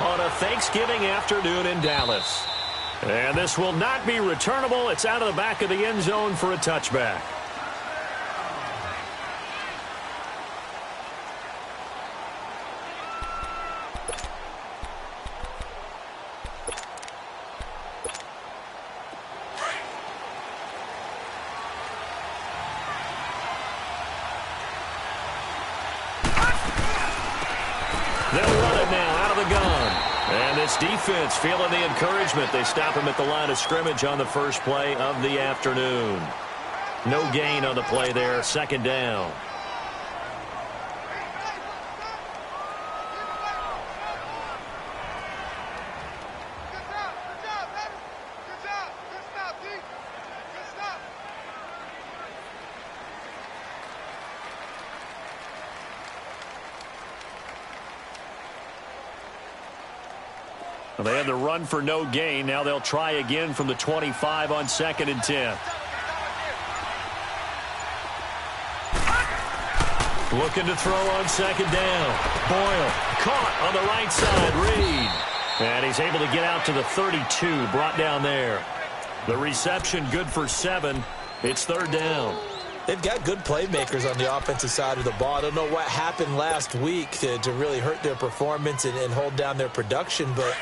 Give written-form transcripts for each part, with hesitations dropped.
on a Thanksgiving afternoon in Dallas. And this will not be returnable. It's out of the back of the end zone for a touchback. They'll run it now out of the gun. And this defense feeling the encouragement. They stop him at the line of scrimmage on the first play of the afternoon. No gain on the play there. Second down. Well, they had the run for no gain. Now they'll try again from the 25 on 2nd and 10. Looking to throw on 2nd down. Boyle caught on the right side. Reed. And he's able to get out to the 32. Brought down there. The reception good for 7. It's 3rd down. They've got good playmakers on the offensive side of the ball. I don't know what happened last week to really hurt their performance and hold down their production, but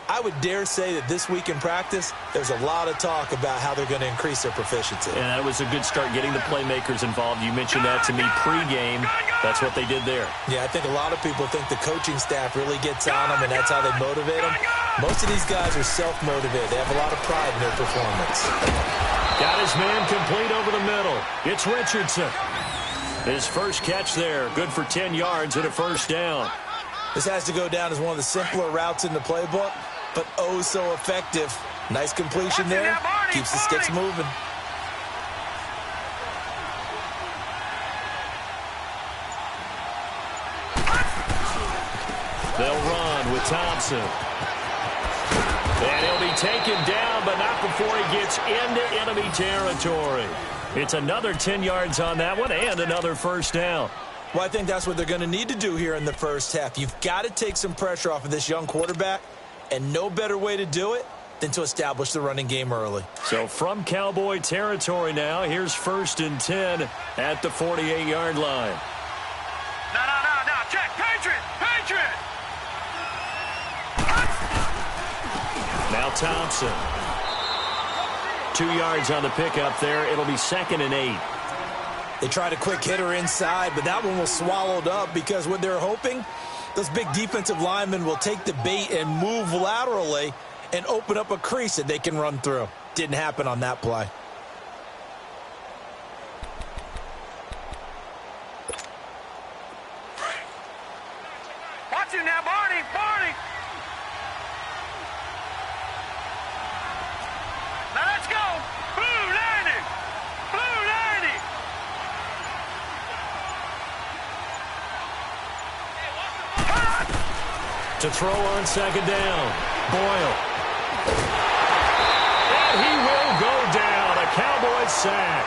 I would dare say that this week in practice, there's a lot of talk about how they're going to increase their proficiency. And that was a good start getting the playmakers involved. You mentioned that to me pregame. That's what they did there. Yeah, I think a lot of people think the coaching staff really gets on them, and that's how they motivate them. Most of these guys are self-motivated. They have a lot of pride in their performance. Got his man complete over the middle. It's Richardson. His first catch there. Good for 10 yards and a first down. This has to go down as one of the simpler routes in the playbook, but oh so effective. Nice completion there. Keeps the sticks moving. They'll run with Thompson. And he'll be taken down, but not before he gets into enemy territory. It's another 10 yards on that one and another first down. Well, I think that's what they're going to need to do here in the first half. You've got to take some pressure off of this young quarterback, and no better way to do it than to establish the running game early. So from Cowboy territory now, here's 1st and 10 at the 48-yard line. No, check, Patriot! Now Thompson. 2 yards on the pickup there. It'll be 2nd and 8. They tried a quick hitter inside, but that one was swallowed up because what they're hoping, those big defensive linemen will take the bait and move laterally and open up a crease that they can run through. Didn't happen on that play. Watch it now, Barney! Now let's go! Blue 90! To throw on 2nd down. Boyle. And he will go down. A Cowboy sack.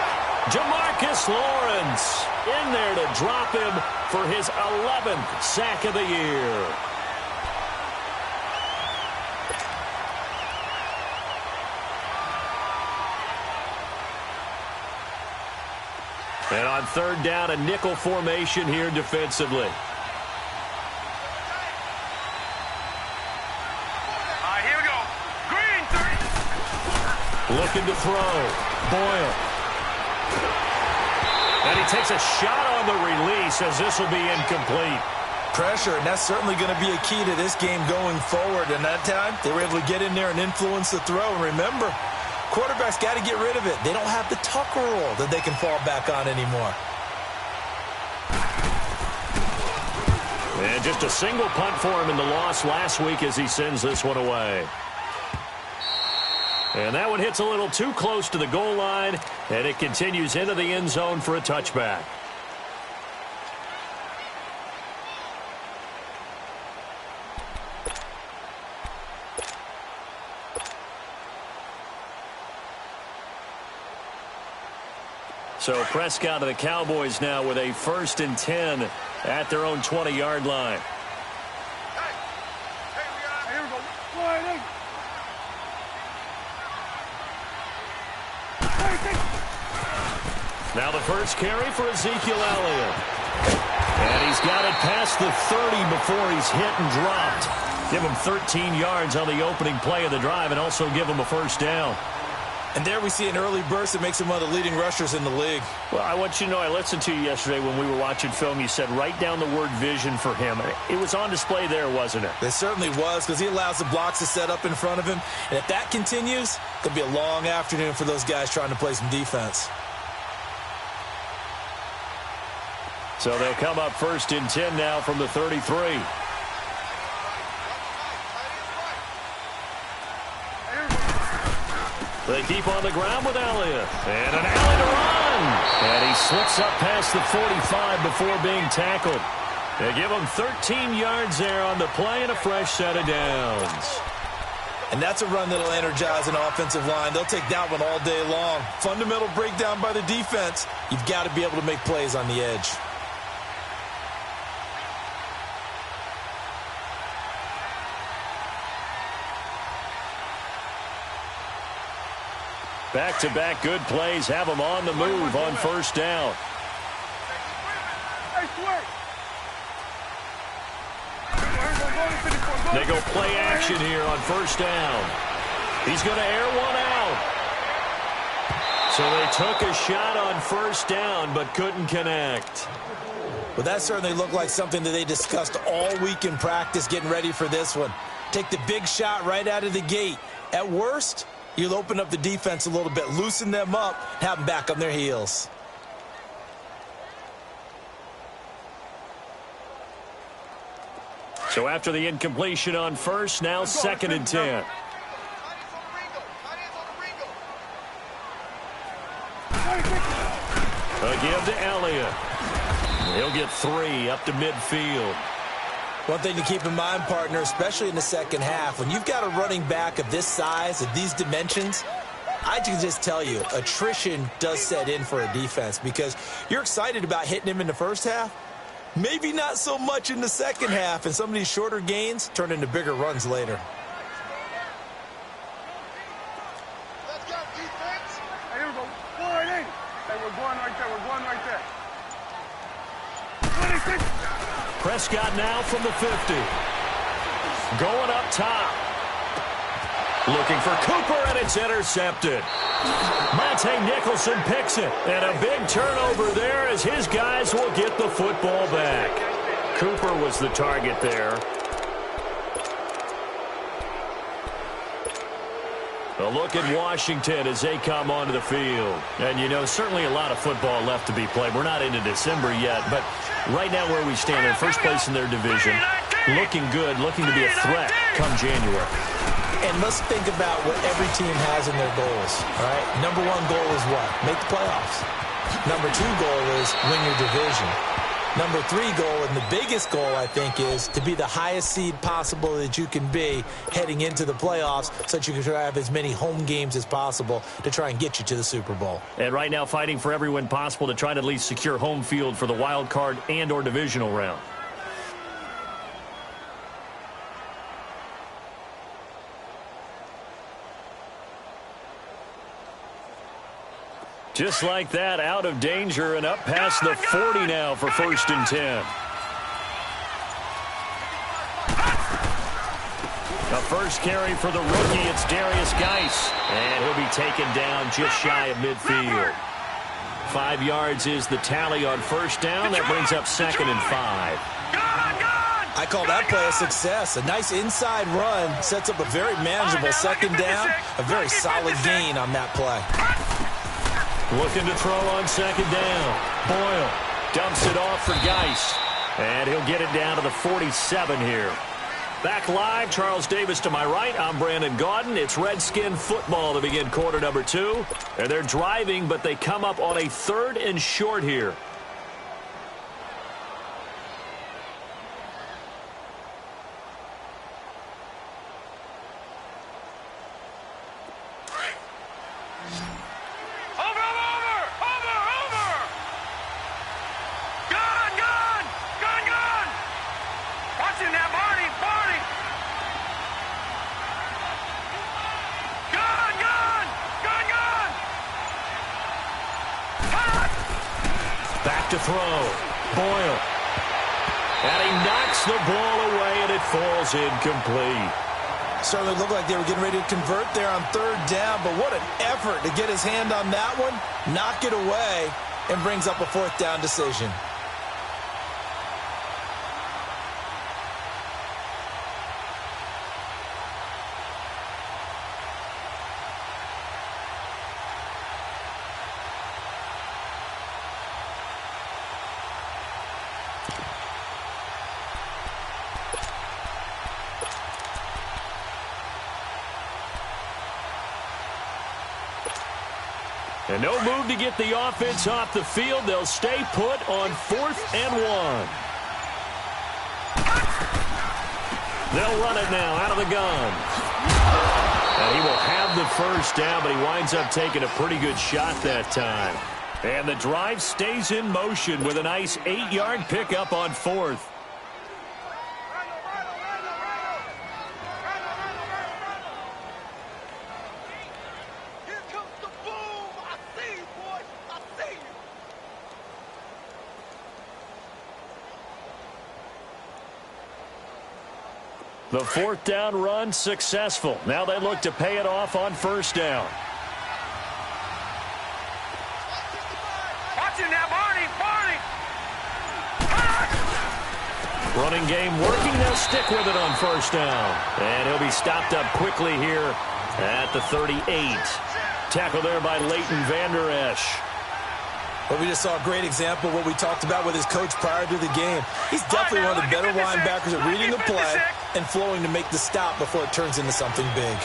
Jamarcus Lawrence in there to drop him for his 11th sack of the year. And on 3rd down, a nickel formation here defensively. Looking to throw. Boyle. And he takes a shot on the release as this will be incomplete. Pressure, and that's certainly going to be a key to this game going forward. And that time, they were able to get in there and influence the throw. And remember, quarterbacks got to get rid of it. They don't have the Tucker rule that they can fall back on anymore. And just a single punt for him in the loss last week as he sends this one away. And that one hits a little too close to the goal line, and it continues into the end zone for a touchback. So Prescott and the Cowboys now with a 1st and 10 at their own 20-yard line. Now the first carry for Ezekiel Elliott. And he's got it past the 30 before he's hit and dropped. Give him 13 yards on the opening play of the drive and also give him a first down. And there we see an early burst that makes him one of the leading rushers in the league. Well, I want you to know, I listened to you yesterday when we were watching film. You said write down the word vision for him. It was on display there, wasn't it? It certainly was, because he allows the blocks to set up in front of him. And if that continues, it'll be a long afternoon for those guys trying to play some defense. So they'll come up 1st and 10 now from the 33. They keep on the ground with Elliott. And an alley to run. And he slips up past the 45 before being tackled. They give him 13 yards there on the play and a fresh set of downs. And that's a run that'll energize an offensive line. They'll take that one all day long. Fundamental breakdown by the defense. You've got to be able to make plays on the edge. Back-to-back good plays have them on the move on 1st down. They go play action here on 1st down. He's going to air one out. So they took a shot on 1st down but couldn't connect. Well, that certainly looked like something that they discussed all week in practice getting ready for this one. Take the big shot right out of the gate. At worst, you'll open up the defense a little bit, loosen them up, have them back on their heels. So after the incompletion on 1st, now 2nd and 10. A give to Elliott. He'll get 3 up to midfield. One thing to keep in mind, partner, especially in the second half, when you've got a running back of this size, of these dimensions, I can just tell you, attrition does set in for a defense because you're excited about hitting him in the first half. Maybe not so much in the second half, and some of these shorter gains turn into bigger runs later. Let's go, defense. Hey, here we go. Go right in. Hey, we're going right there. We're going right there. 26. Prescott now from the 50. Going up top. Looking for Cooper, and it's intercepted. Monte Nicholson picks it. And a big turnover there as his guys will get the football back. Cooper was the target there. A look at Washington as they come onto the field. And, you know, certainly a lot of football left to be played. We're not into December yet, but right now where we stand, in first place in their division, looking good, looking to be a threat come January. And let's think about what every team has in their goals, all right? Number 1 goal is what? Make the playoffs. Number 2 goal is win your division. Number 3 goal, and the biggest goal, I think, is to be the highest seed possible that you can be heading into the playoffs so that you can try to have as many home games as possible to try and get you to the Super Bowl. And right now fighting for every win possible to try to at least secure home field for the wild card and or divisional round. Just like that, out of danger and up past the 40 now for 1st and 10. The first carry for the rookie, it's Darius Geis. And he'll be taken down just shy of midfield. 5 yards is the tally on 1st down. That brings up 2nd and 5. I call that play a success. A nice inside run sets up a very manageable 2nd down. A very solid gain on that play. Looking to throw on 2nd down. Boyle dumps it off for Geis. And he'll get it down to the 47 here. Back live, Charles Davis to my right. I'm Brandon Gaudin. It's Redskin football to begin quarter number 2. And they're driving, but they come up on a 3rd and short here. throw. Boyle. And he knocks the ball away, and it falls incomplete. Certainly looked like they were getting ready to convert there on third down, but what an effort to get his hand on that one, knock it away, and brings up a fourth down decision. And no move to get the offense off the field. They'll stay put on 4th and 1. They'll run it now out of the gun. And he will have the first down, but he winds up taking a pretty good shot that time. And the drive stays in motion with a nice 8-yard pickup on 4th. The 4th down run successful. Now they look to pay it off on 1st down. Watch it now, Barney! Running game working. They'll stick with it on 1st down. And he'll be stopped up quickly here at the 38. Tackle there by Leighton Vander Esch. But we just saw a great example of what we talked about with his coach prior to the game. He's definitely one of the better linebackers at reading the play and flowing to make the stop before it turns into something big.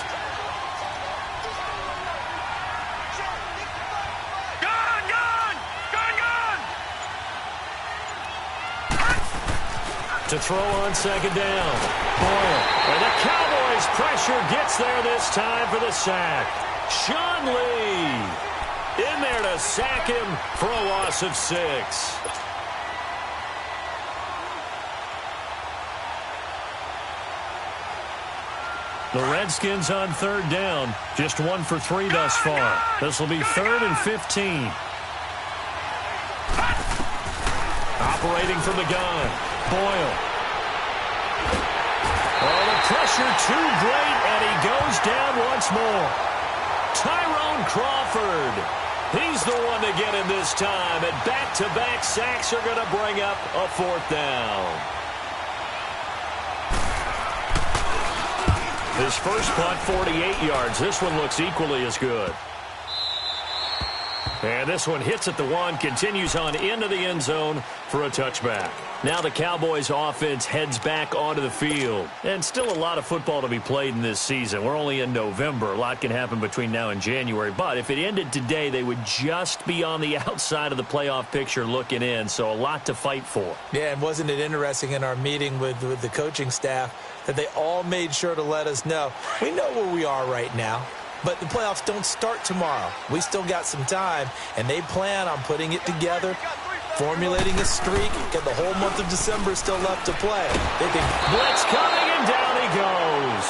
To throw on 2nd down. Boyle. And the Cowboys' pressure gets there this time for the sack. Sean Lee in there to sack him for a loss of 6. The Redskins on 3rd down. Just 1 for 3 thus far. This will be 3rd and 15. Operating from the gun. Boyle. Oh, the pressure too great, and he goes down once more. Tyrone Crawford. He's the one to get him this time, and back-to-back sacks are going to bring up a 4th down. His first punt, 48 yards. This one looks equally as good. And this one hits at the 1, continues on into the end zone for a touchback. Now the Cowboys offense heads back onto the field. And still a lot of football to be played in this season. We're only in November. A lot can happen between now and January. But if it ended today, they would just be on the outside of the playoff picture looking in. So a lot to fight for. Yeah, and wasn't it interesting in our meeting with the coaching staff that they all made sure to let us know, we know where we are right now. But the playoffs don't start tomorrow. We still got some time, and they plan on putting it together, formulating a streak. Got the whole month of December still left to play. They think, blitz coming, and down he goes.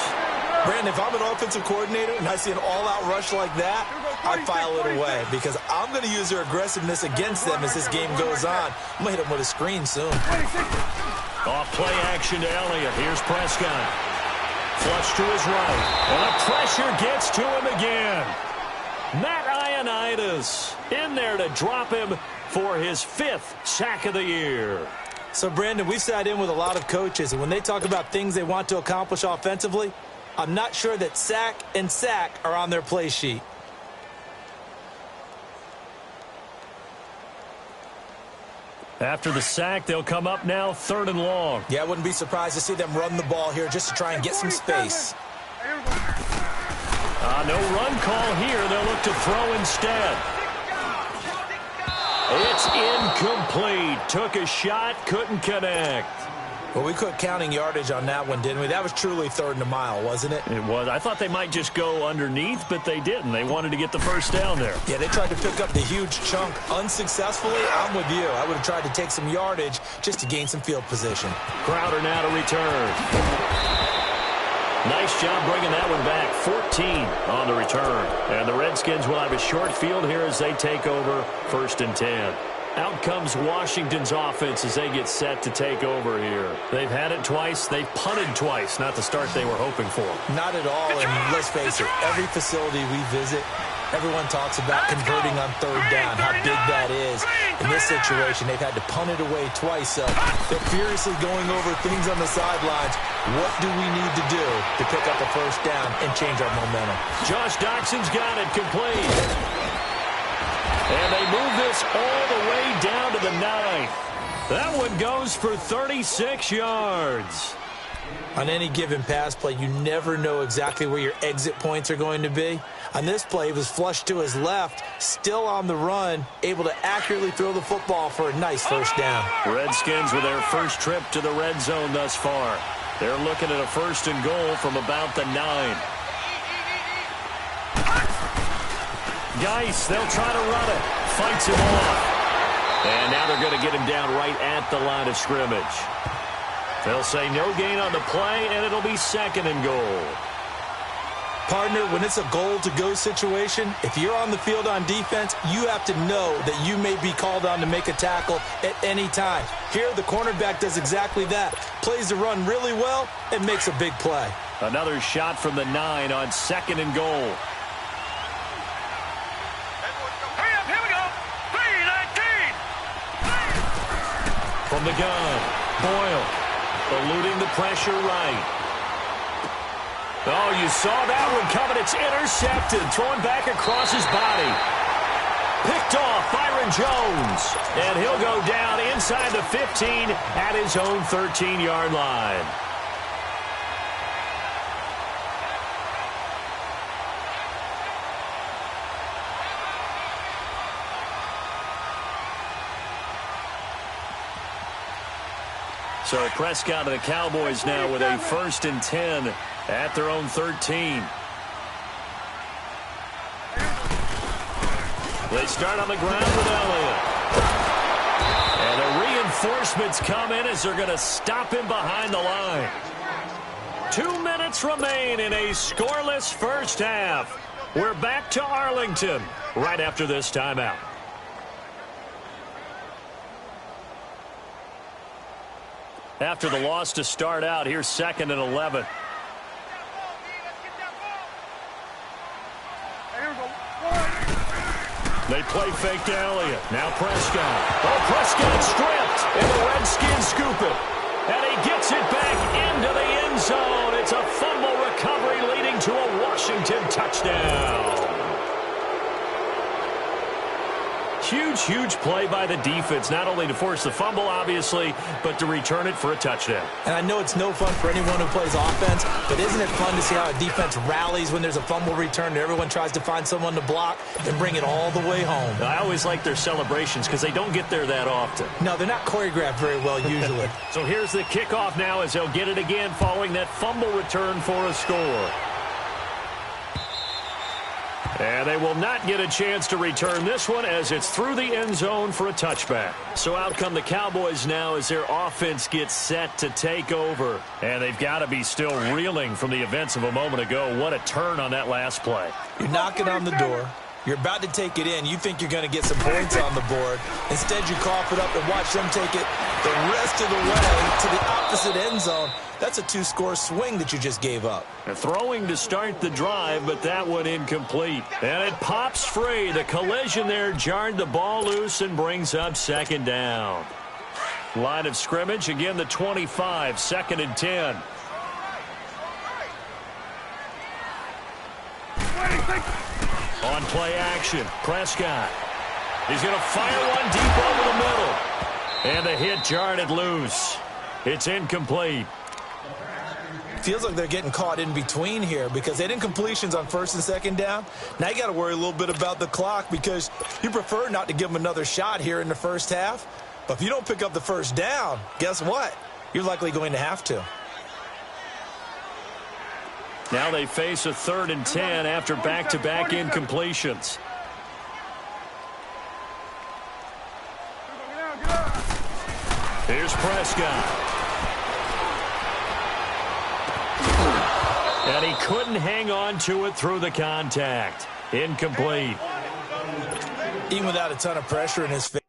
Brandon, if I'm an offensive coordinator and I see an all-out rush like that, I file it away because I'm going to use their aggressiveness against them as this game goes on. I'm going to hit them with a screen soon. Off play action to Elliott. Here's Prescott. Flush to his right. And the pressure gets to him again. Matt Ioannidis in there to drop him for his 5th sack of the year. So, Brandon, we've sat in with a lot of coaches, and when they talk about things they want to accomplish offensively, I'm not sure that sack and sack are on their play sheet. After the sack, they'll come up now 3rd and long. Yeah, I wouldn't be surprised to see them run the ball here just to try and get some space. No run call here. They'll look to throw instead. It's incomplete. Took a shot, couldn't connect. Well, we quit counting yardage on that one, didn't we? That was truly 3rd and a mile, wasn't it? It was. I thought they might just go underneath, but they didn't. They wanted to get the first down there. Yeah, they tried to pick up the huge chunk unsuccessfully. I'm with you. I would have tried to take some yardage just to gain some field position. Crowder now to return. Nice job bringing that one back. 14 on the return. And the Redskins will have a short field here as they take over 1st and 10. Out comes Washington's offense as they get set to take over here. They've had it twice. They've punted twice. Not the start they were hoping for. Not at all, and let's face it, every facility we visit, everyone talks about converting on third down, how big that is. In this situation, they've had to punt it away twice, so they're furiously going over things on the sidelines. What do we need to do to pick up a first down and change our momentum? Josh Doxson's got it complete. And they move this all the way down to the 9. That one goes for 36 yards. On any given pass play, you never know exactly where your exit points are going to be. On this play, he was flushed to his left, still on the run, able to accurately throw the football for a nice first down. Redskins with their first trip to the red zone thus far. They're looking at a 1st and goal from about the 9. Geis, they'll try to run it. Fights him off. And now they're going to get him down right at the line of scrimmage. They'll say no gain on the play, and it'll be 2nd and goal. Partner, when it's a goal-to-go situation, if you're on the field on defense, you have to know that you may be called on to make a tackle at any time. Here, the cornerback does exactly that. Plays the run really well and makes a big play. Another shot from the 9 on 2nd and goal. Here we go. 3-19. From the gun, Boyle eluding the pressure right. Oh, you saw that one coming. It's intercepted. Thrown back across his body. Picked off Byron Jones. And he'll go down inside the 15 at his own 13-yard line. So Prescott and the Cowboys now with a 1st and 10 at their own 13. They start on the ground with Elliott. And the reinforcements come in as they're going to stop him behind the line. 2 minutes remain in a scoreless first half. We're back to Arlington right after this timeout. After the loss to start out, here's 2nd and 11. They play fake to Elliott. Now Prescott. Oh, Prescott stripped. And the Redskins scoop it. And he gets it back into the end zone. It's a fumble recovery leading to a Washington touchdown. Huge play by the defense, not only to force the fumble, obviously, but to return it for a touchdown. And I know it's no fun for anyone who plays offense, but isn't it fun to see how a defense rallies when there's a fumble return and everyone tries to find someone to block and bring it all the way home? I always like their celebrations because they don't get there that often. No, they're not choreographed very well usually. So here's the kickoff now as they'll get it again following that fumble return for a score. And they will not get a chance to return this one as it's through the end zone for a touchback. So out come the Cowboys now as their offense gets set to take over. And they've got to be still reeling from the events of a moment ago. What a turn on that last play. You're knocking on the door. You're about to take it in. You think you're going to get some points on the board. Instead, you cough it up and watch them take it the rest of the way to the opposite end zone. That's a 2-score swing that you just gave up. And throwing to start the drive, but that one incomplete. And it pops free. The collision there jarred the ball loose and brings up 2nd down. Line of scrimmage, again the 25, 2nd and 10. On play action, Prescott. He's going to fire one deep over the middle. And the hit jarred it loose. It's incomplete. Feels like they're getting caught in between here because they didn't completions on 1st and 2nd down. Now you got to worry a little bit about the clock because you prefer not to give them another shot here in the first half. But if you don't pick up the first down, guess what? You're likely going to have to. Now they face a 3rd and 10 after back-to-back incompletions. Here's Prescott. And he couldn't hang on to it through the contact. Incomplete. Even without a ton of pressure in his face.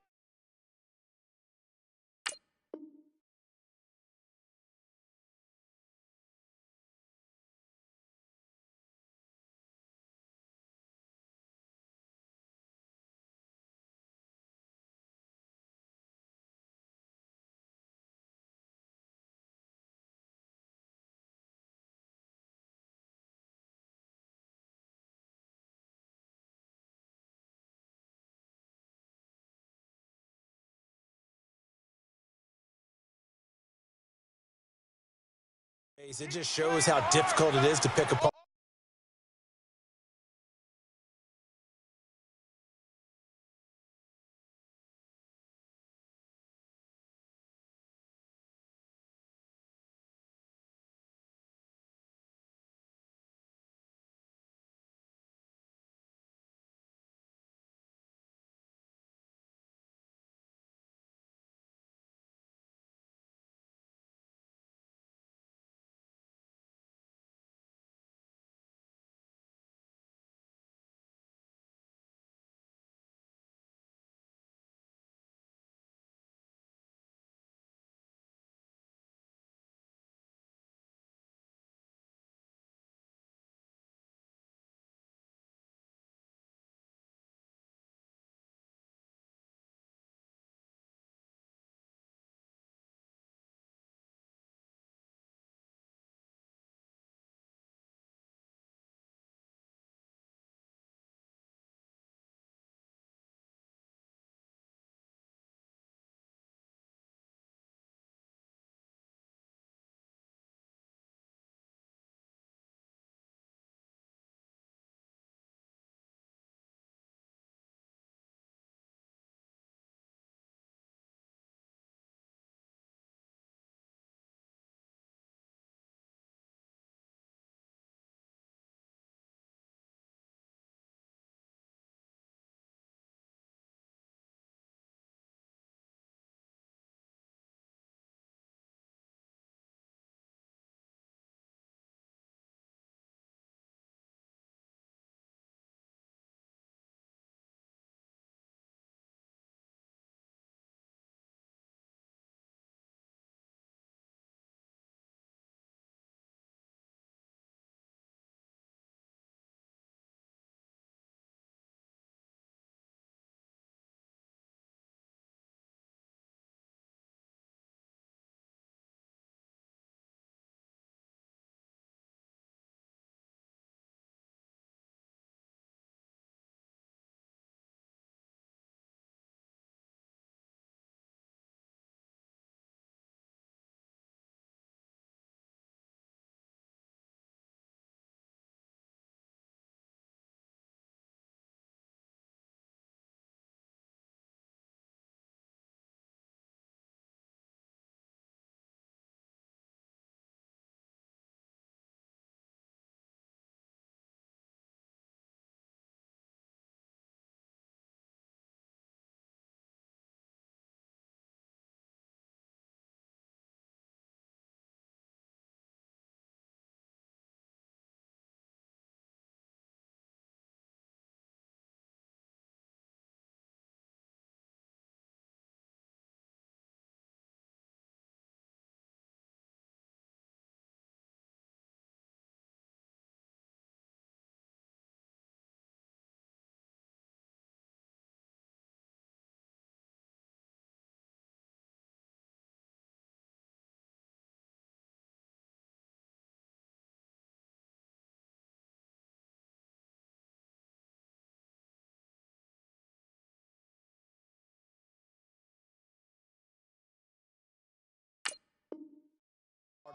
It just shows how difficult it is to pick apart.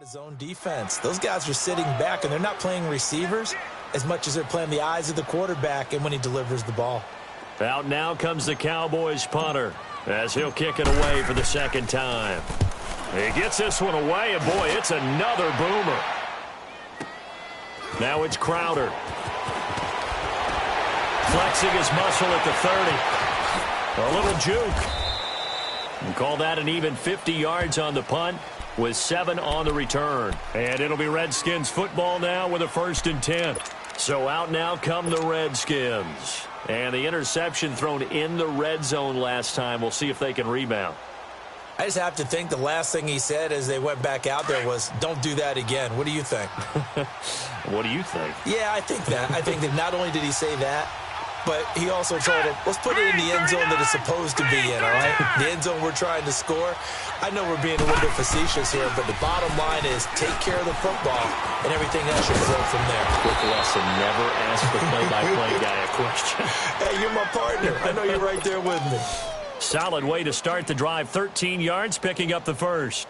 Zone defense. Those guys are sitting back, and they're not playing receivers as much as they're playing the eyes of the quarterback and when he delivers the ball. Out now comes the Cowboys punter as he'll kick it away for the second time. He gets this one away, and boy, it's another boomer. Now it's Crowder. Flexing his muscle at the 30. A little juke. And call that an even 50 yards on the punt with 7 on the return. And it'll be Redskins football now with a 1st and 10. So out now come the Redskins. And the interception thrown in the red zone last time. We'll see if they can rebound. I just have to think the last thing he said as they went back out there was, don't do that again. What do you think? What do you think? Yeah, I think that. I think that not only did he say that, but he also told him, let's put it in the end zone that it's supposed to be in, all right? The end zone we're trying to score. I know we're being a little bit facetious here, but the bottom line is take care of the football, and everything else should flow from there. Quick lesson, never ask the play-by-play guy a question. Hey, you're my partner. I know you're right there with me. Solid way to start the drive. 13 yards, picking up the first.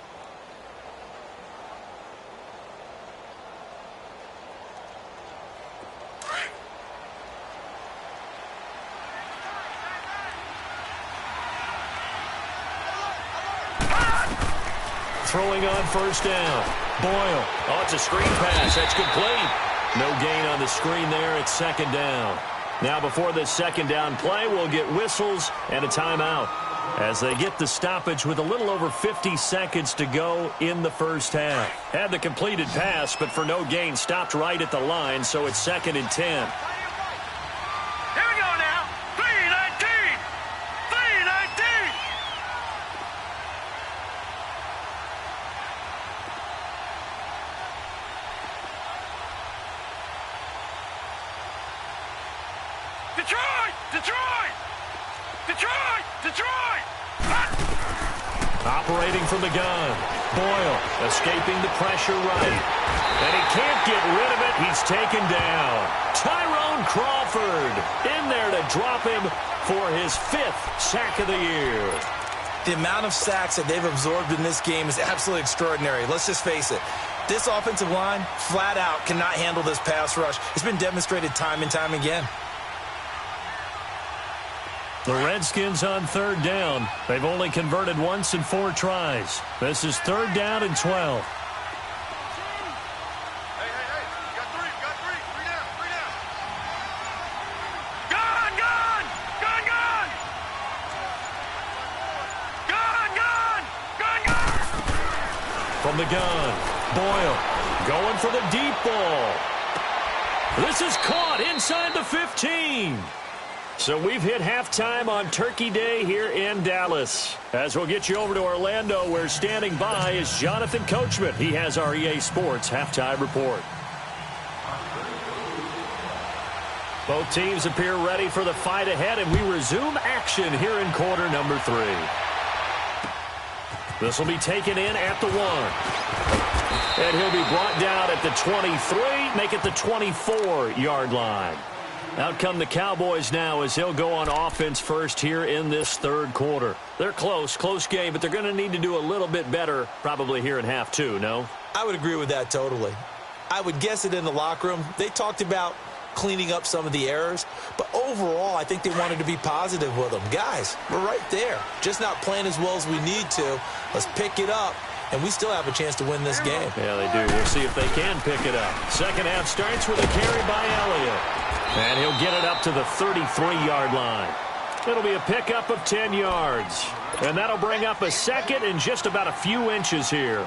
throwing on first down. Boyle. Oh, it's a screen pass. That's complete. No gain on the screen there. It's second down. Now before this second down play, we'll get whistles and a timeout as they get the stoppage with a little over 50 seconds to go in the first half. Had the completed pass, but for no gain, stopped right at the line, so it's 2nd and 10. Here we go now. 3-19. 3-19. Detroit! Detroit! Detroit! Detroit! Operating from the gun. Boyle escaping the pressure right. And he can't get rid of it. He's taken down. Tyrone Crawford in there to drop him for his 5th sack of the year. The amount of sacks that they've absorbed in this game is absolutely extraordinary. Let's just face it. This offensive line, flat out, cannot handle this pass rush. It's been demonstrated time and time again. The Redskins on 3rd down. They've only converted once in 4 tries. This is 3rd down and 12. Hey, you got three. Three down. Gun! From the gun, Boyle going for the deep ball. This is caught inside the 15. So we've hit halftime on Turkey Day here in Dallas. As we'll get you over to Orlando, where standing by is Jonathan Coachman. He has our EA Sports halftime report. Both teams appear ready for the fight ahead, and we resume action here in quarter number 3. This will be taken in at the 1. And he'll be brought down at the 23, make it the 24-yard line. Out come the Cowboys now as they'll go on offense first here in this 3rd quarter. They're close game, but they're going to need to do a little bit better probably here in half 2, no? I would agree with that totally. I would guess it in the locker room. They talked about cleaning up some of the errors, but overall, I think they wanted to be positive with them. Guys, we're right there. Just not playing as well as we need to. Let's pick it up, and we still have a chance to win this game. Yeah, they do. We'll see if they can pick it up. Second half starts with a carry by Elliott. And he'll get it up to the 33-yard line. It'll be a pickup of 10 yards. And that'll bring up a 2nd and just about a few inches here.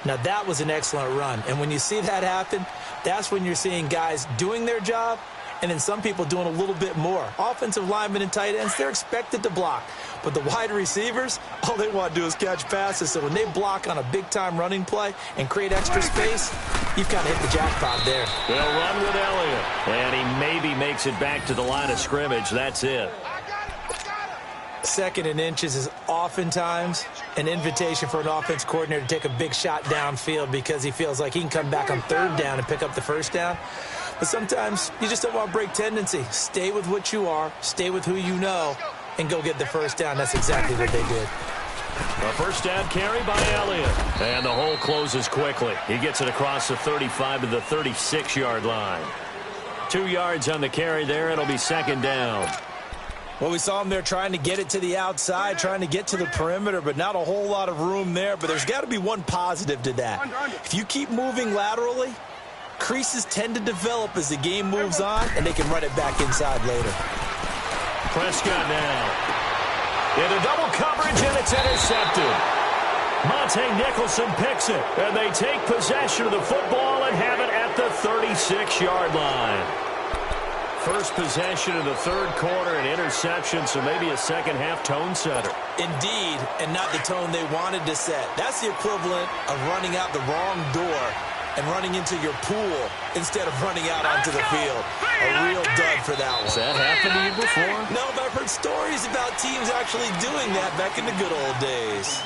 Now, that was an excellent run. And when you see that happen, that's when you're seeing guys doing their job and then some people doing a little bit more. Offensive linemen and tight ends, they're expected to block. But the wide receivers, all they want to do is catch passes. So when they block on a big-time running play and create extra space, you've kind of hit the jackpot there. They'll run with Elliott. And he maybe makes it back to the line of scrimmage. That's it. 2nd and inches is oftentimes an invitation for an offense coordinator to take a big shot downfield because he feels like he can come back on 3rd down and pick up the 1st down. But sometimes you just don't want to break tendency. Stay with what you are, stay with who you know, and go get the 1st down. That's exactly what they did. A 1st down carry by Elliott. And the hole closes quickly. He gets it across the 35 to the 36-yard line. 2 yards on the carry there. It'll be 2nd down. Well, we saw him there trying to get it to the outside, trying to get to the perimeter, but not a whole lot of room there. But there's got to be one positive to that. If you keep moving laterally, creases tend to develop as the game moves on, and they can run it back inside later. Prescott now. Into double coverage, and it's intercepted. Monte Nicholson picks it, and they take possession of the football and have it at the 36-yard line. First possession of the 3rd quarter, an interception, so maybe a second-half tone setter. Indeed, and not the tone they wanted to set. That's the equivalent of running out the wrong door and running into your pool instead of running out onto the field. A real dud for that one. Has that happened to you before? No, but I've heard stories about teams actually doing that back in the good old days.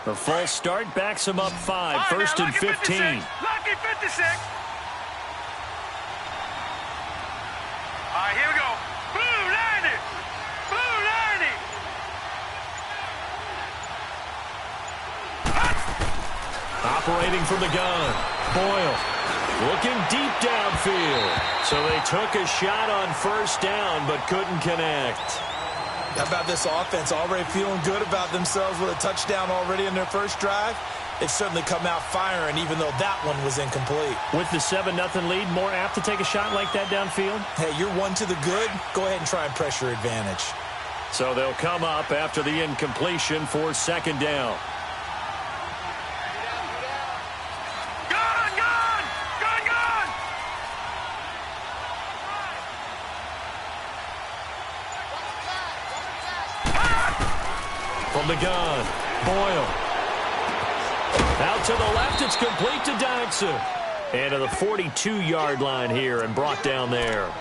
The false start backs him up 5, 1st and 15. Lucky 56. All right, here we go. Blue 90. Blue 90. Operating from the gun, Boyle. Looking deep downfield. So they took a shot on first down, but couldn't connect. How about this offense? Already feeling good about themselves with a touchdown already in their first drive. They've certainly come out firing, even though that one was incomplete. With the 7-0 lead, more apt to take a shot like that downfield? Hey, you're one to the good. Go ahead and try and pressure advantage. So they'll come up after the incompletion for second down. From the gun, Boyle. Out to the left, it's complete to Dodson. And to the 42-yard line here and brought down there.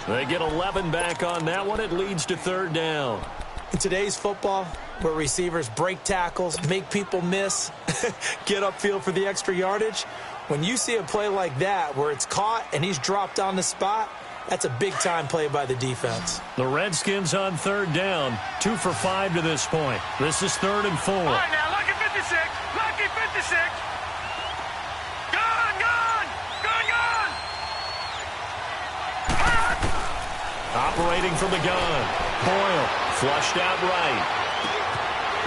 They get 11 back on that one. It leads to third down. In today's football, where receivers break tackles, make people miss, get upfield for the extra yardage, when you see a play like that where it's caught and he's dropped on the spot, that's a big-time play by the defense. The Redskins on third down, 2 for 5 to this point. This is 3rd and 4. All right, now, lucky 56. Lucky 56. Gun, gun. Gun, gun. Operating from the gun. Boyle flushed out right.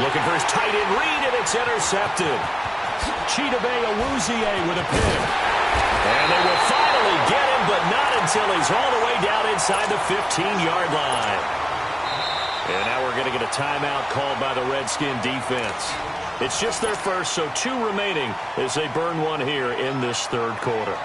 Looking for his tight end read, and it's intercepted. Chidobe Awuzie with a pick. And they will finally get him, but not until he's all the way down inside the 15-yard line. And now we're going to get a timeout called by the Redskin defense. It's just their first, so 2 remaining as they burn one here in this third quarter.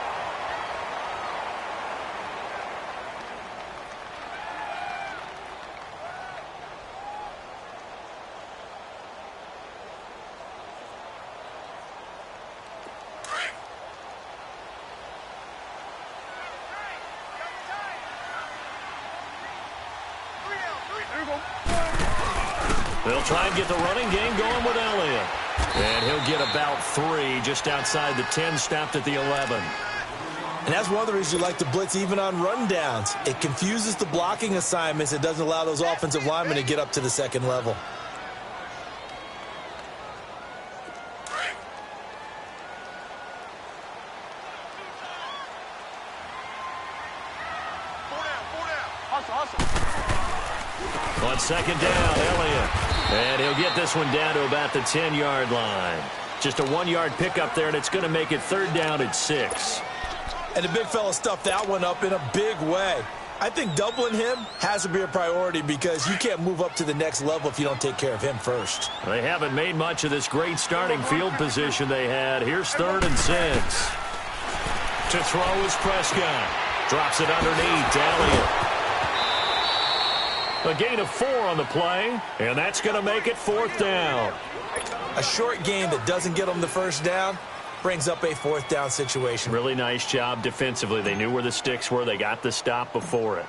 They'll try and get the running game going with Elliott. And he'll get about 3 just outside the 10, stopped at the 11. And that's one of the reasons you like to blitz even on rundowns. It confuses the blocking assignments. It doesn't allow those offensive linemen to get up to the second level. On second down, Elliott. And he'll get this one down to about the 10-yard line. Just a 1-yard pickup there, and it's going to make it third down at 6. And the big fella stuffed that one up in a big way. I think doubling him has to be a priority because you can't move up to the next level if you don't take care of him first. They haven't made much of this great starting field position they had. Here's 3rd and 6. To throw is Prescott. Drops it underneath to Elliott. A gain of 4 on the play, and that's going to make it 4th down. A short game that doesn't get them the first down brings up a 4th down situation. Really nice job defensively. They knew where the sticks were. They got the stop before it.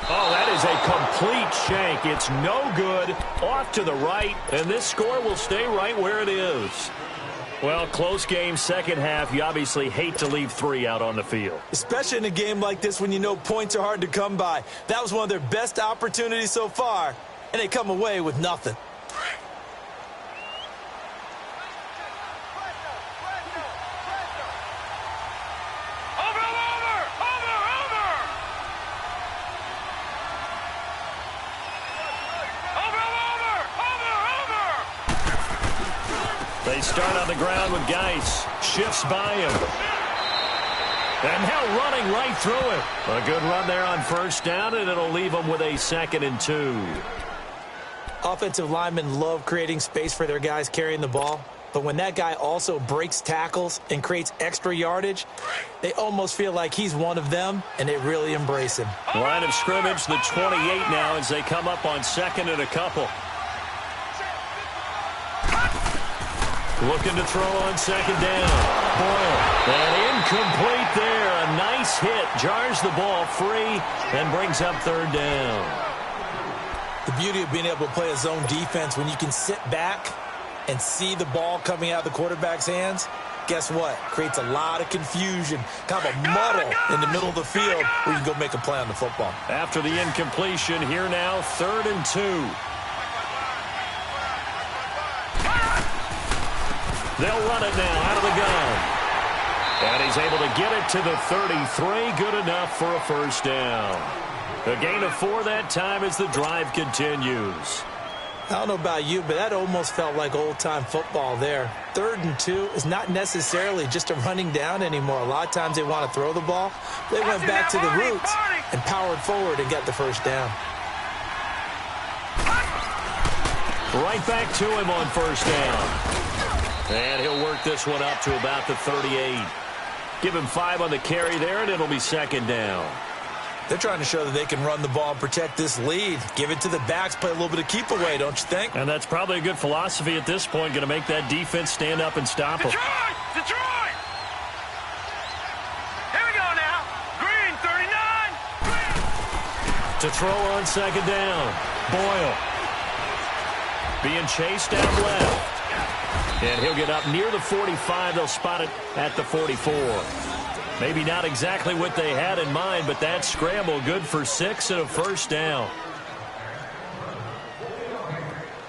Oh, that is a complete shank. It's no good. Off to the right, and this score will stay right where it is. Well, close game, second half. You obviously hate to leave 3 out on the field. Especially in a game like this when you know points are hard to come by. That was one of their best opportunities so far, and they come away with nothing. They start on the ground with Geis. Shifts by him. And now running right through it. A good run there on first down, and it'll leave them with a 2nd and 2. Offensive linemen love creating space for their guys carrying the ball. But when that guy also breaks tackles and creates extra yardage, they almost feel like he's one of them, and they really embrace him. Line of scrimmage, the 28 now as they come up on 2nd and a couple. Looking to throw on 2nd down. Boyle. And incomplete there. A nice hit. Jars the ball free and brings up 3rd down. The beauty of being able to play a zone defense when you can sit back and see the ball coming out of the quarterback's hands, guess what? Creates a lot of confusion, kind of a muddle in the middle of the field where you can go make a play on the football. After the incompletion, here now, 3rd and 2. They'll run it now out of the gun. And he's able to get it to the 33. Good enough for a first down. A gain of 4 that time as the drive continues. I don't know about you, but that almost felt like old-time football there. 3rd and 2 is not necessarily just a running down anymore. A lot of times they want to throw the ball. They went back to the roots and powered forward and got the first down. Right back to him on first down. And he'll work this one up to about the 38. Give him 5 on the carry there, and it'll be second down. They're trying to show that they can run the ball and protect this lead. Give it to the backs, play a little bit of keep away, don't you think? And that's probably a good philosophy at this point, going to make that defense stand up and stop them. Detroit! Detroit! Here we go now. Green, 39. To throw on second down. Boyle. Being chased down left. And he'll get up near the 45. They'll spot it at the 44. Maybe not exactly what they had in mind, but that scramble good for 6 and a first down.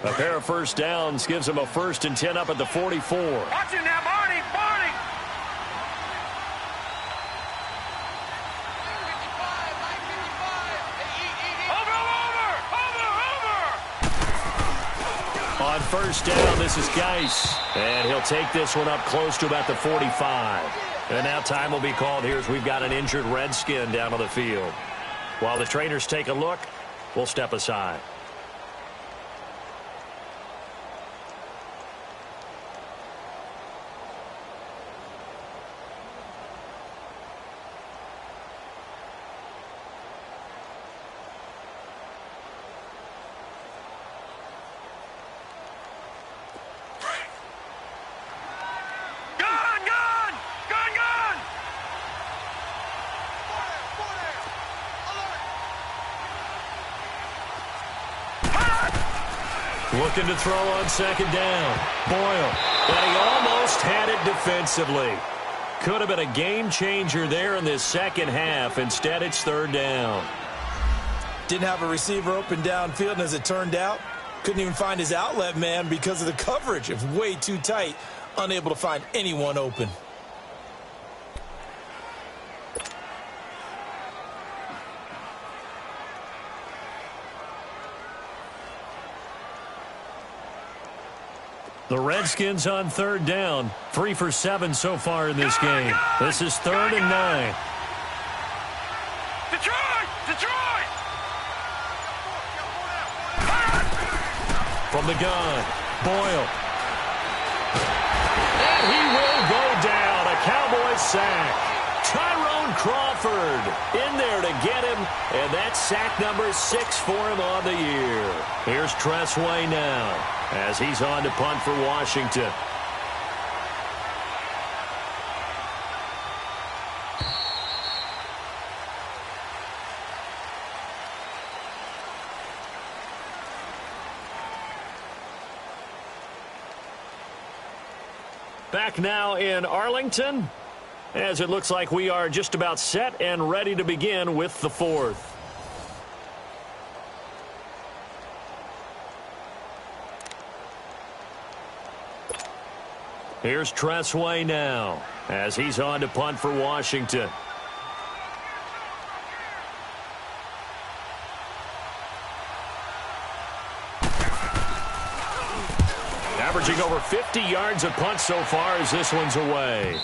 A pair of first downs gives them a 1st and 10 up at the 44. Watch it now, Barney! Barney! On first down, this is Geis. And he'll take this one up close to about the 45. And now time will be called here as we've got an injured Redskin down on the field. While the trainers take a look, we'll step aside. Looking to throw on second down. Boyle. And he almost had it defensively. Could have been a game changer there in this second half. Instead, it's 3rd down. Didn't have a receiver open downfield, and as it turned out, couldn't even find his outlet man because of the coverage. It was way too tight. Unable to find anyone open. The Redskins on 3rd down. 3 for 7 so far in this game. This is 3rd and 9. Detroit! Detroit! From the gun, Boyle. And he will go down. A Cowboys sack. Tyrone Crawford in there to get him. And that's sack number 6 for him on the year. Here's Tressway now as he's on to punt for Washington. Back now in Arlington, as it looks like we are just about set and ready to begin with the 4th. Here's Tressway now as he's on to punt for Washington. Averaging over 50 yards a punt so far as this one's away.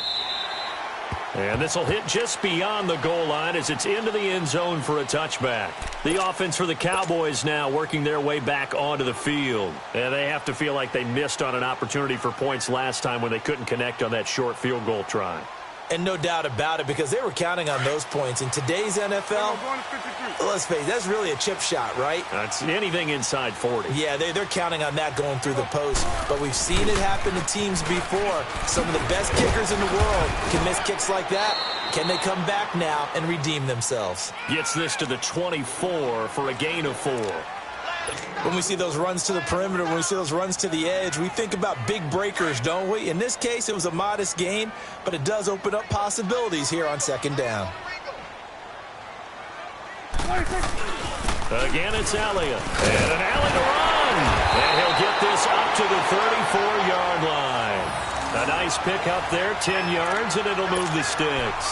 And this will hit just beyond the goal line as it's into the end zone for a touchback. The offense for the Cowboys now working their way back onto the field. And they have to feel like they missed on an opportunity for points last time when they couldn't connect on that short field goal try. And no doubt about it, because they were counting on those points. In today's NFL, let's face it, that's really a chip shot, right? That's anything inside 40. Yeah, they're counting on that going through the post. But we've seen it happen to teams before. Some of the best kickers in the world can miss kicks like that. Can they come back now and redeem themselves? Gets this to the 24 for a gain of 4. When we see those runs to the perimeter, when we see those runs to the edge, we think about big breakers, don't we? In this case, it was a modest gain, but it does open up possibilities here on second down. Again, it's Elliott. And an alley to run. And he'll get this up to the 34-yard line. A nice pick up there, 10 yards, and it'll move the sticks.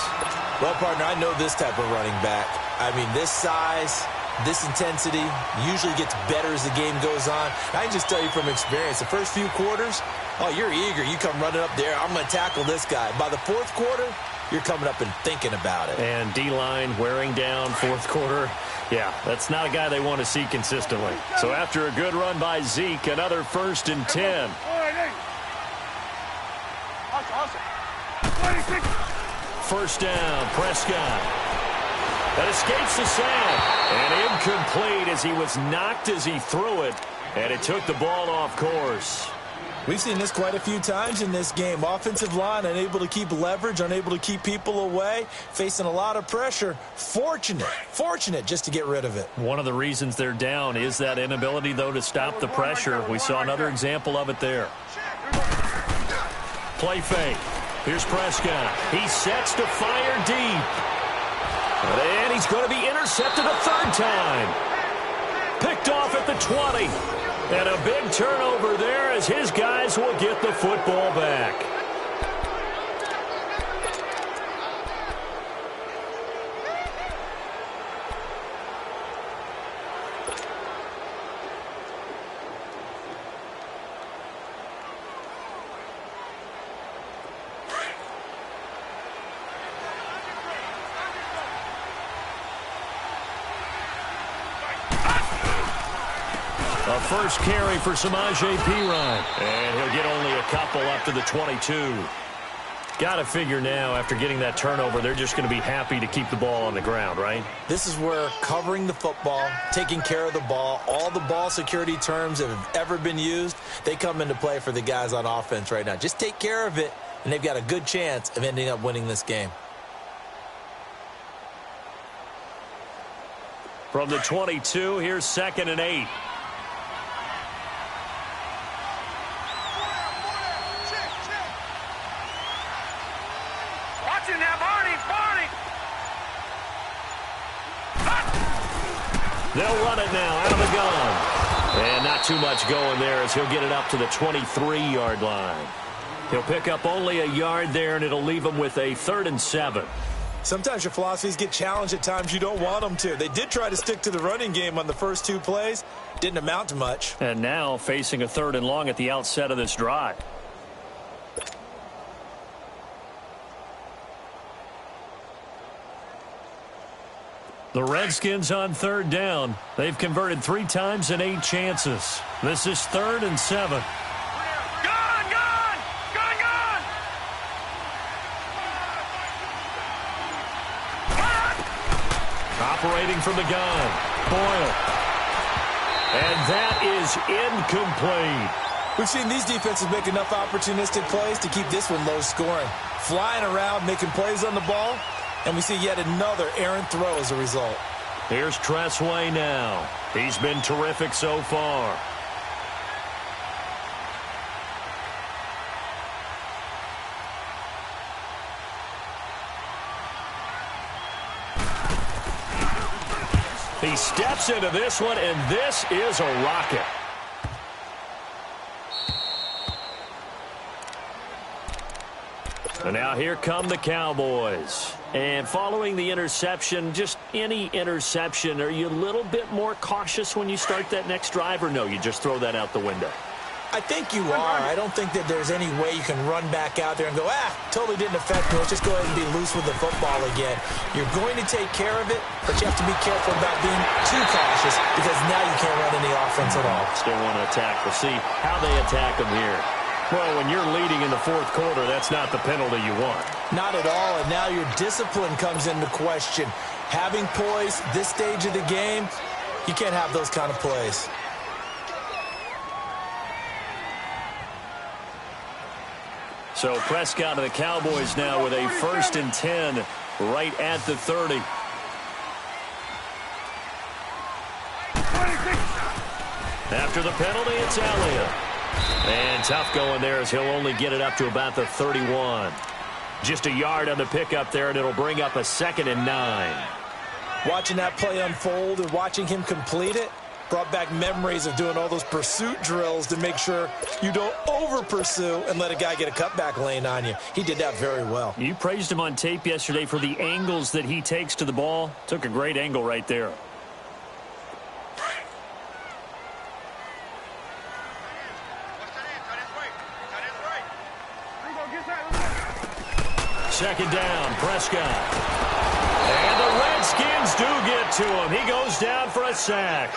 Well, partner, I know this type of running back. I mean, this size, this intensity usually gets better as the game goes on. I can just tell you from experience, the first few quarters, oh, you're eager. You come running up there, I'm going to tackle this guy. By the fourth quarter, you're coming up and thinking about it. And D-line wearing down fourth quarter. Yeah, that's not a guy they want to see consistently. So after a good run by Zeke, another 1st and 10. First down, Prescott. That escapes the sack. And incomplete as he was knocked as he threw it. And it took the ball off course. We've seen this quite a few times in this game. Offensive line unable to keep leverage, unable to keep people away, facing a lot of pressure. Fortunate just to get rid of it. One of the reasons they're down is that inability, though, to stop the pressure. We saw another example of it there. Play fake. Here's Prescott. He sets to fire deep. And he's going to be intercepted a third time. Picked off at the 20. And a big turnover there as his guys will get the football back. A first carry for Samaje Perine. And he'll get only a couple up to the 22. Got to figure now, after getting that turnover, they're just going to be happy to keep the ball on the ground, right? This is where covering the football, taking care of the ball, all the ball security terms that have ever been used, they come into play for the guys on offense right now. Just take care of it, and they've got a good chance of ending up winning this game. From the 22, here's 2nd and 8. They'll run it now out of the gun. And not too much going there as he'll get it up to the 23-yard line. He'll pick up only a yard there, and it'll leave him with a 3rd and 7. Sometimes your philosophies get challenged at times you don't want them to. They did try to stick to the running game on the first 2 plays. Didn't amount to much. And now facing a 3rd and long at the outset of this drive. The Redskins on 3rd down. They've converted 3 times in 8 chances. This is 3rd and 7. Operating from the gun. Boyle. And that is incomplete. We've seen these defenses make enough opportunistic plays to keep this one low scoring. Flying around, making plays on the ball. And we see yet another errant throw as a result. Here's Tressway now. He's been terrific so far. He steps into this one, and this is a rocket. And now here come the Cowboys. And following the interception, just any interception, are you a little bit more cautious when you start that next drive, or no, you just throw that out the window? I think you are. I don't think that there's any way you can run back out there and go, totally didn't affect me. Let's just go ahead and be loose with the football again. You're going to take care of it, but you have to be careful about being too cautious because now you can't run any offense at all. Still want to attack. We'll see how they attack them here. Well, when you're leading in the 4th quarter, that's not the penalty you want. Not at all, and now your discipline comes into question. Having poise this stage of the game, you can't have those kind of plays. So Prescott of the Cowboys now with a 1st and 10 right at the 30. After the penalty, it's Elliott. And tough going there as he'll only get it up to about the 31. Just a yard on the pickup there, and it'll bring up a 2nd and 9. Watching that play unfold and watching him complete it, Brought back memories of doing all those pursuit drills to make sure you don't over-pursue and let a guy get a cutback lane on you. He did that very well. You praised him on tape yesterday for the angles that he takes to the ball. Took a great angle right there. Second down, Prescott. And the Redskins do get to him. He goes down for a sack.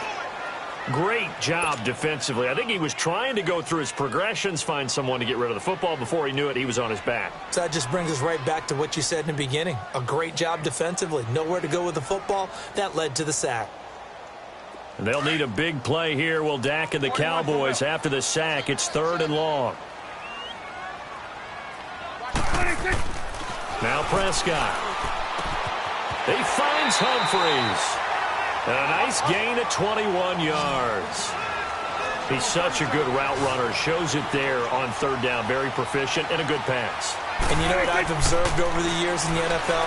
Great job defensively. I think he was trying to go through his progressions, find someone to get rid of the football. Before he knew it, he was on his back. So that just brings us right back to what you said in the beginning. A great job defensively. Nowhere to go with the football. That led to the sack. They'll need a big play here, will Dak and the Cowboys after the sack. It's 3rd and long. Now Prescott. He finds Humphries. And a nice gain of 21 yards. He's such a good route runner. Shows it there on 3rd down. Very proficient and a good pass. And you know what I've observed over the years in the NFL?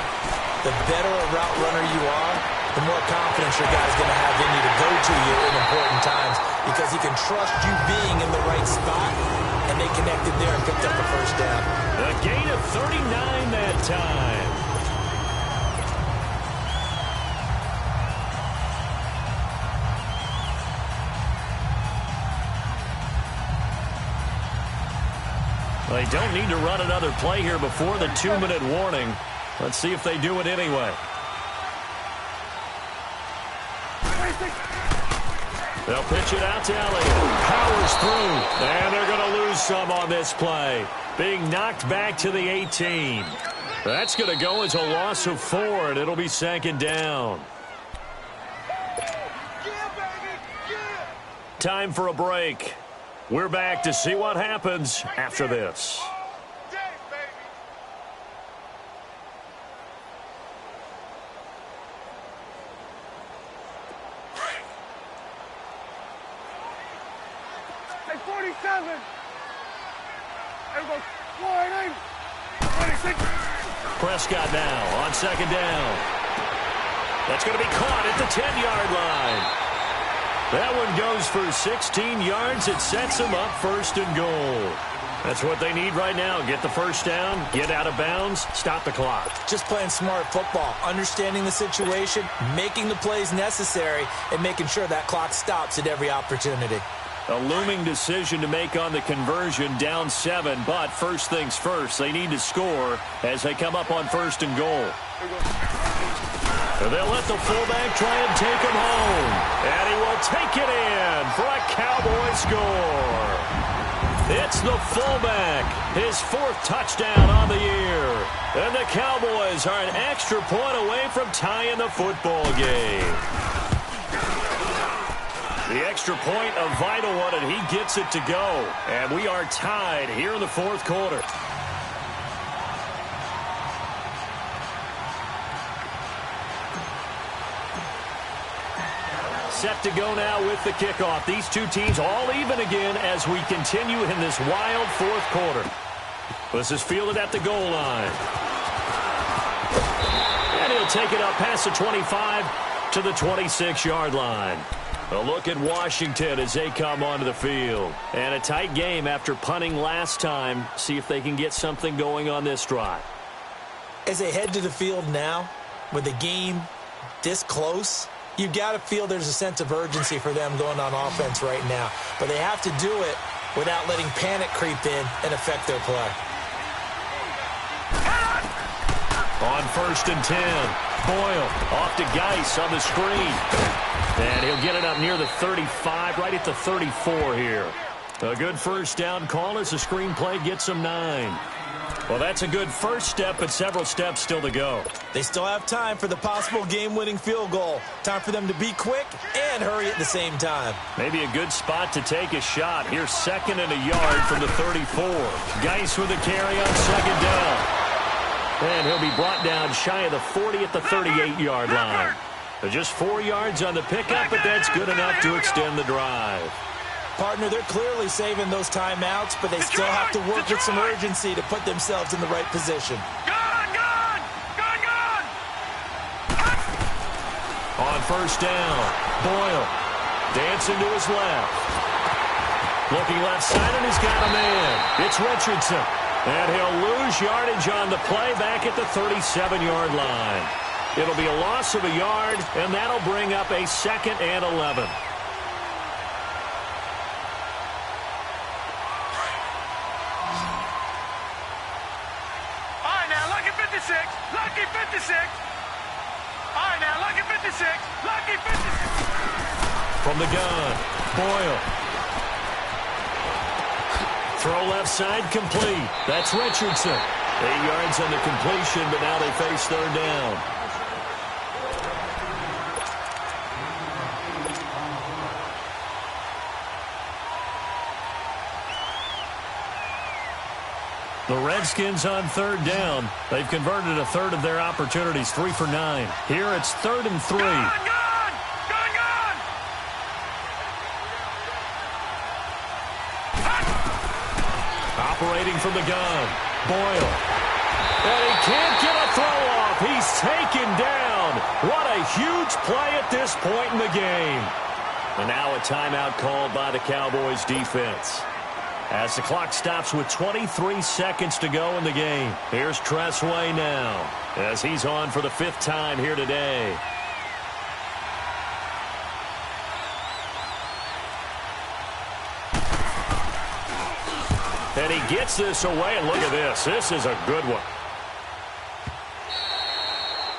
The better a route runner you are, the more confidence your guy's going to have in you to go to you in important times because he can trust you being in the right spot, and they connected there and picked up a 1st down. A gain of 39 that time. They don't need to run another play here before the 2-minute warning. Let's see if they do it anyway. They'll pitch it out to Elliott. Powers through. And they're going to lose some on this play. Being knocked back to the 18. That's going to go as a loss of 4, and it'll be 2nd down. Time for a break. We're back to see what happens after this. Hey, 47. Everybody, 48. 26. Prescott now on 2nd down. That's going to be caught at the 10-yard line. That one goes for 16 yards. It sets them up 1st and goal. That's what they need right now. Get the 1st down, get out of bounds, stop the clock. Just playing smart football, understanding the situation, making the plays necessary, and making sure that clock stops at every opportunity. A looming decision to make on the conversion, down 7, but first things first, they need to score as they come up on 1st and goal. They'll let the fullback try and take him home. And he will take it in for a Cowboy score. It's the fullback, his 4th touchdown on the year. And the Cowboys are an extra point away from tying the football game. The extra point, a vital one, and he gets it to go. And we are tied here in the 4th quarter. Set to go now with the kickoff. These two teams all even again as we continue in this wild 4th quarter. This is fielded at the goal line. And he'll take it up past the 25 to the 26-yard line. A look at Washington as they come onto the field. And a tight game after punting last time. See if they can get something going on this drive. As they head to the field now, with the game this close, you've got to feel there's a sense of urgency for them going on offense right now. But they have to do it without letting panic creep in and affect their play. On 1st and 10, Boyle off to Geis on the screen. And he'll get it up near the 35, right at the 34 here. A good 1st down call as the screen play gets them 9. Well, that's a good first step, but several steps still to go. They still have time for the possible game-winning field goal. Time for them to be quick and hurry at the same time. Maybe a good spot to take a shot. Here's 2nd and a yard from the 34. Geis with a carry on 2nd down. And he'll be brought down shy of the 40 at the 38-yard line. Just 4 yards on the pickup, but that's good enough to extend the drive. Partner, they're clearly saving those timeouts, but they still have to work with some urgency to put themselves in the right position. On 1st down, Boyle Dancing to his left. Looking left side, and he's got a man. It's Richardson. And he'll lose yardage on the play back at the 37-yard line. It'll be a loss of a yard, and that'll bring up a 2nd and 11. All right, now, lucky 56. Lucky 56. All right, now, lucky 56. Lucky 56. From the gun, Boyle. Throw left side, complete. That's Richardson. 8 yards on the completion, but now they face 3rd down. The Redskins on 3rd down. They've converted a third of their opportunities, 3 for 9. Here it's 3rd and 3. Gone! Operating from the gun, Boyle. And he can't get a throw off. He's taken down. What a huge play at this point in the game. And now a timeout called by the Cowboys defense. As the clock stops with 23 seconds to go in the game. Here's Tressway now as he's on for the 5th time here today. And he gets this away, and look at this. This is a good one.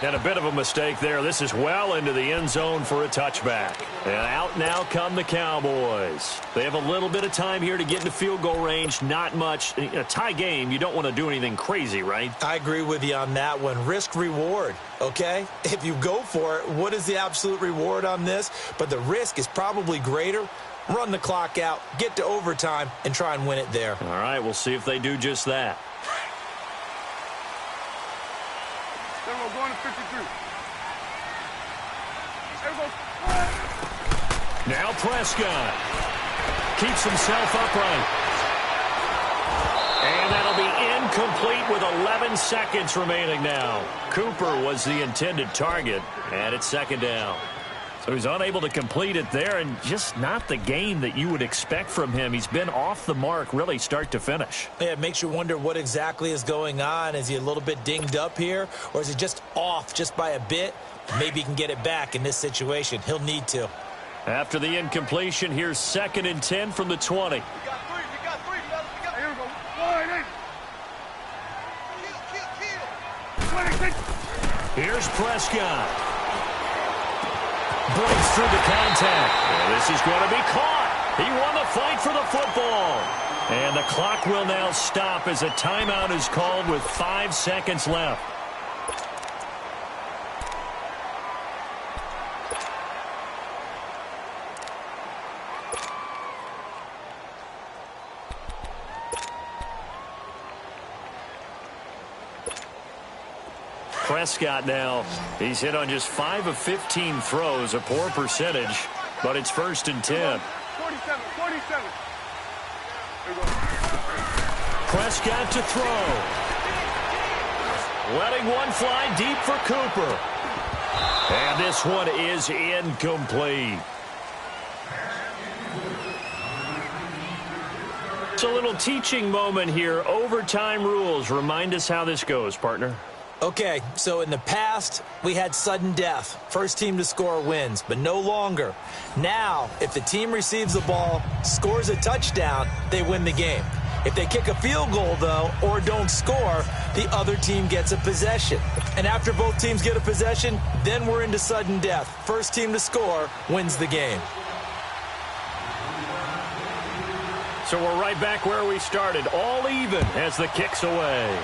And a bit of a mistake there. This is well into the end zone for a touchback. And out now come the Cowboys. They have a little bit of time here to get into field goal range. Not much. In a tie game, you don't want to do anything crazy, right? I agree with you on that one. Risk-reward, okay? If you go for it, what is the absolute reward on this? But the risk is probably greater. Run the clock out, get to overtime, and try and win it there. All right, we'll see if they do just that. Then we're going to 53. Now Prescott keeps himself upright. And that'll be incomplete with 11 seconds remaining now. Cooper was the intended target, and it's 2nd down. So he's unable to complete it there, and just not the game that you would expect from him. He's been off the mark really start to finish. Yeah, it makes you wonder what exactly is going on. Is he a little bit dinged up here, or is he just off just by a bit? Maybe he can get it back in this situation. He'll need to. After the incompletion, here's 2nd and 10 from the 20. We got 3. We got 3. Here we go. 1 in. Kill. 26. Here's Prescott. Breaks through the contact. And this is going to be caught. He won the fight for the football. And the clock will now stop as a timeout is called with 5 seconds left. Prescott now, he's hit on just 5 of 15 throws, a poor percentage, but it's 1st and 10. 47. Here we go. Prescott to throw. Letting one fly deep for Cooper. And this one is incomplete. It's a little teaching moment here. Overtime rules. Remind us how this goes, partner. Okay, so in the past, we had sudden death. First team to score wins, but no longer. Now, if the team receives the ball, scores a touchdown, they win the game. If they kick a field goal, though, or don't score, the other team gets a possession. And after both teams get a possession, then we're into sudden death. First team to score wins the game. So we're right back where we started, all even as the kick's away.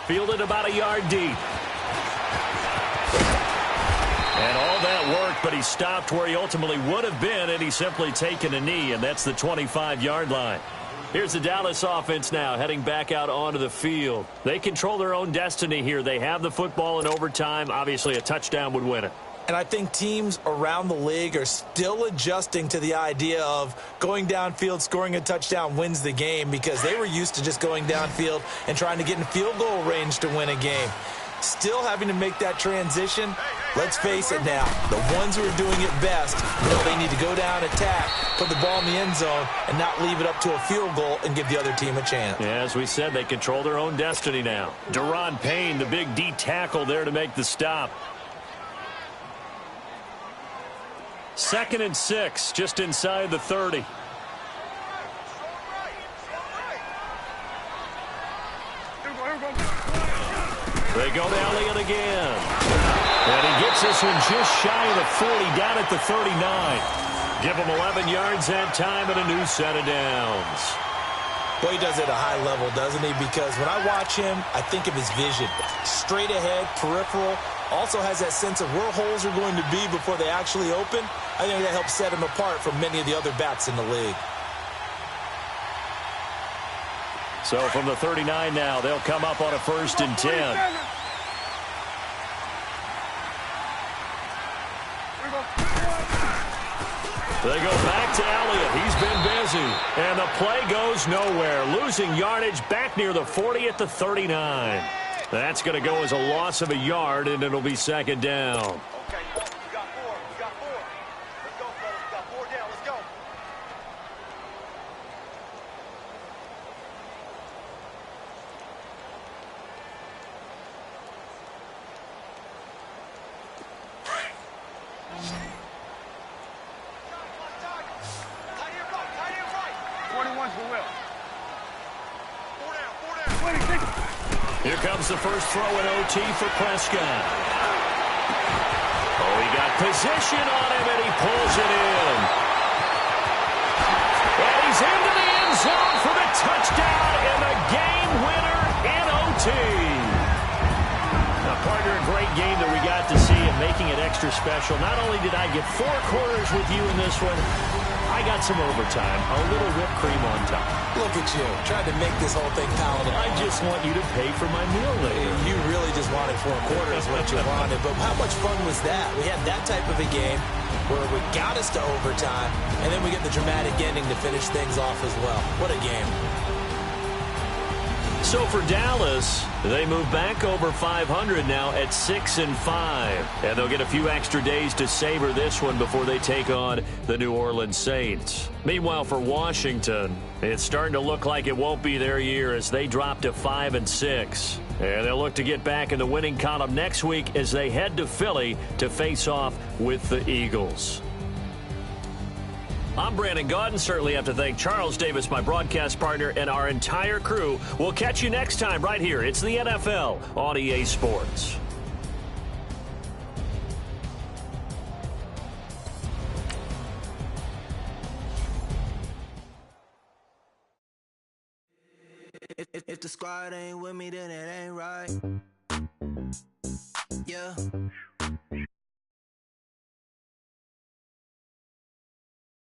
Fielded about a yard deep. And all that worked, but he stopped where he ultimately would have been, and he's simply taken a knee, and that's the 25-yard line. Here's the Dallas offense now heading back out onto the field. They control their own destiny here. They have the football in overtime. Obviously, a touchdown would win it. And I think teams around the league are still adjusting to the idea of going downfield, scoring a touchdown wins the game, because they were used to just going downfield and trying to get in field goal range to win a game. still having to make that transition. Let's face it now, the ones who are doing it best know they need to go down, attack, put the ball in the end zone, and not leave it up to a field goal and give the other team a chance. Yeah, as we said, they control their own destiny now. Deron Payne, the big D tackle there to make the stop. 2nd and 6, just inside the 30. They go to Elliott again. And he gets this one just shy of the 40, down at the 39. Give him 11 yards that time and a new set of downs. Boy, he does it at a high level, doesn't he? Because when I watch him, I think of his vision. Straight ahead, peripheral. Also has that sense of where holes are going to be before they actually open. I think that helps set him apart from many of the other backs in the league. So from the 39 now, they'll come up on a 1st and 10. They go back to Elliott. He's been busy. And the play goes nowhere. Losing yardage back near the 40 at the 39. That's going to go as a loss of a yard, and it'll be 2nd down. Okay, we got 4. We got 4. Let's go, fellas. We got 4 down. Let's go. Here comes the first throw in OT for Prescott. Oh, he got position on him, and he pulls it in. And he's into the end zone for the touchdown and the game winner in OT. Now, partner, a great game that we got to see and making it extra special. Not only did I get 4 quarters with you in this one, I got some overtime, a little whipped cream on top. Look at you, trying to make this whole thing palatable. I just want you to pay for my meal later. You really just wanted 4 quarters what you wanted, but how much fun was that? We had that type of a game where we got us to overtime, and then we get the dramatic ending to finish things off as well. What a game. So for Dallas, they move back over 500 now at 6-5. And they'll get a few extra days to savor this one before they take on the New Orleans Saints. Meanwhile, for Washington, it's starting to look like it won't be their year as they drop to 5-6. And they'll look to get back in the winning column next week as they head to Philly to face off with the Eagles. I'm Brandon Gaudin. Certainly have to thank Charles Davis, my broadcast partner, and our entire crew. We'll catch you next time right here. It's the NFL on EA Sports. If the squad ain't with me, then it ain't right.